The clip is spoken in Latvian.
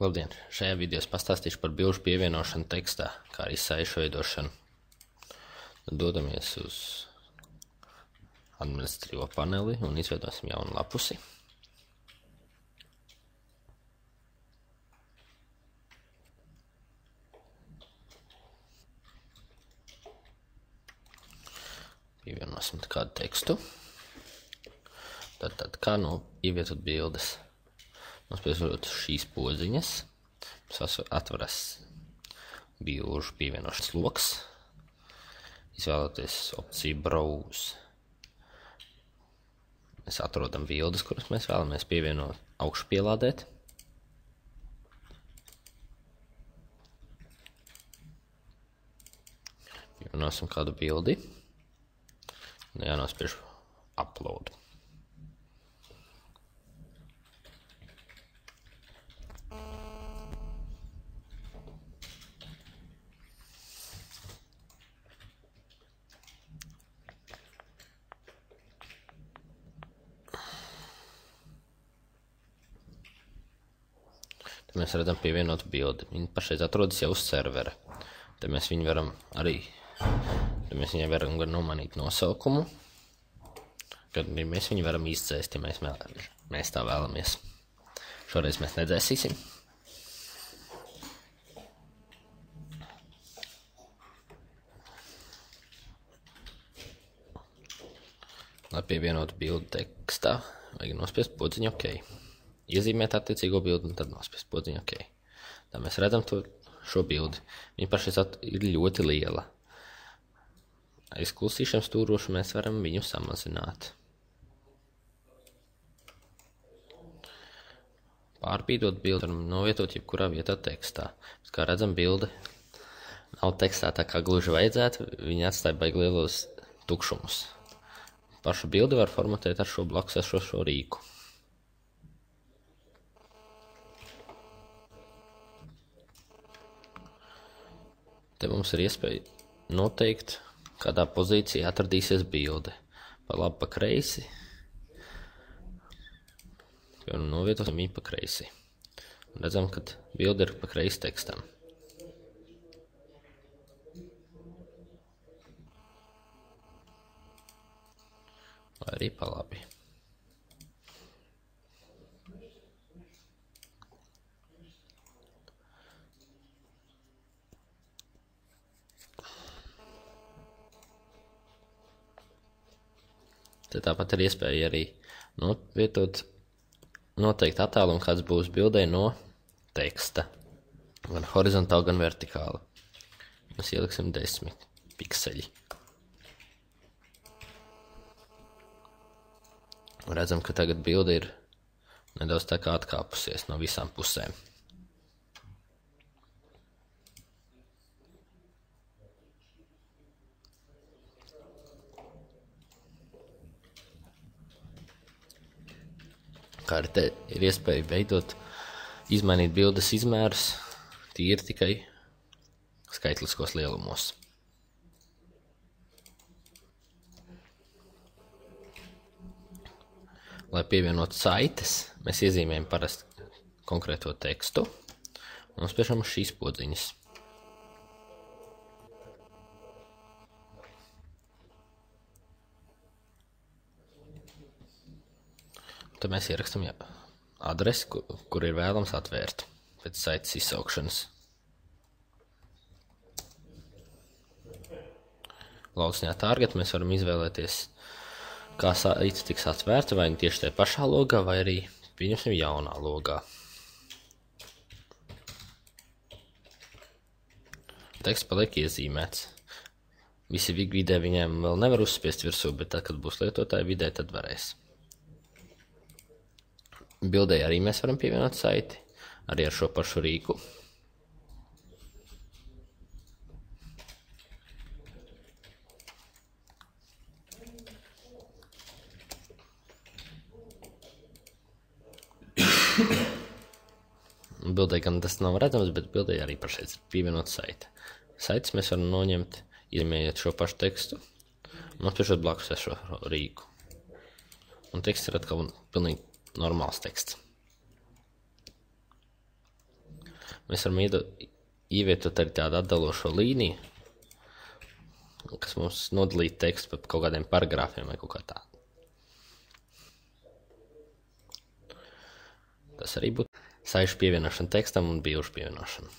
Labdien! Šajā video es pastāstīšu par bilžu pievienošanu tekstā, kā arī saišu veidošanu. Tad dodamies uz administratīvo paneli un izveidosim jaunu lapusi. Pievienosim kādu tekstu. Tad kā ievietot bildes? Mums piesaistot šīs podziņas, mums atveras bilžu pievienošanas loks, izvēloties opciju Browse. Mēs atrodam bildes, kuras mēs vēlamies pievienot augšpielādēt. Pievienosim kādu bildi un jānospiež upload. Te mēs redzam pievienotu bildi. Viņa pašreiz atrodas jau uz servera. Te mēs viņu varam gan nomainīt nosaukumu, gan arī mēs viņu varam izdzēst, ja mēs tā vēlamies. Šoreiz mēs nedzēsīsim. Lai pievienotu bildi tekstā, vajag nospiest podziņu OK. Iezīmēt attiecīgo bildi un tad nospiest podziņu OK. Tā mēs redzam šo bildi. Viņa pašreiz ir ļoti liela. Aiz klusīšiem stūrošu mēs varam viņu samazināt. Pārbīdot bildi varam novietot jebkurā vietā tekstā. Bet, kā redzam, bilde nav tekstā tā kā gluži vajadzētu, viņa atstāja baigi lielos tukšumus. Pašu bildi var formatēt ar šo blakus esošo rīku. Te mums ir iespēja noteikt, kādā pozīcijā atradīsies bilde. Pa labi, pa kreisi. Un novietosim viņu pa kreisi. Un redzam, ka bilde ir pa kreisi tekstam. Vai arī pa labi. Te tāpat ir iespēja arī noteikt attālumu, kāds būs bildē no teksta. Gan horizontāli, gan vertikāli. Mēs ieliksim 10 pikseļi. Un redzam, ka tagad bilde ir nedaudz tā kā atkāpusies no visām pusēm. Kā arī te ir iespēja izmainīt bildes izmērus tīri tikai skaitliskos lielumos. Lai pievienotu saites, mēs iezīmējam parasti konkrēto tekstu un spiežam uz šīs podziņas. Tad mēs ierakstam adresi, kur ir vēlams atvērt pēc saites izsaukšanas. Lauciņā target mēs varam izvēlēties, kā saite tiks atvērta, vai tieši tajā pašā logā, vai arī pieņemsim jaunā logā. Teksts paliek iezīmēts. Visi vidē viņiem vēl nevar uzspiest virsū, bet tad, kad būs lietotāji vidē, tad varēs. Bildē arī mēs varam pievienot saiti, arī ar šo pašu rīku. Bildē gan tas nav redzams, bet bildē arī pašreiz ir pievienot saiti. Saites mēs varam noņemt, iezīmējot šo pašu tekstu, un nospiežot blakus šo rīku. Un teksts ir atkal pilnīgi normāls teksts. Mēs varam ievietot arī tādu atdalošo līniju, kas mums nodalītu tekstu par kaut kādiem paragrāfiem vai kaut kā tādu. Tas arī būtu saišu pievienošana tekstam un bilžu pievienošana.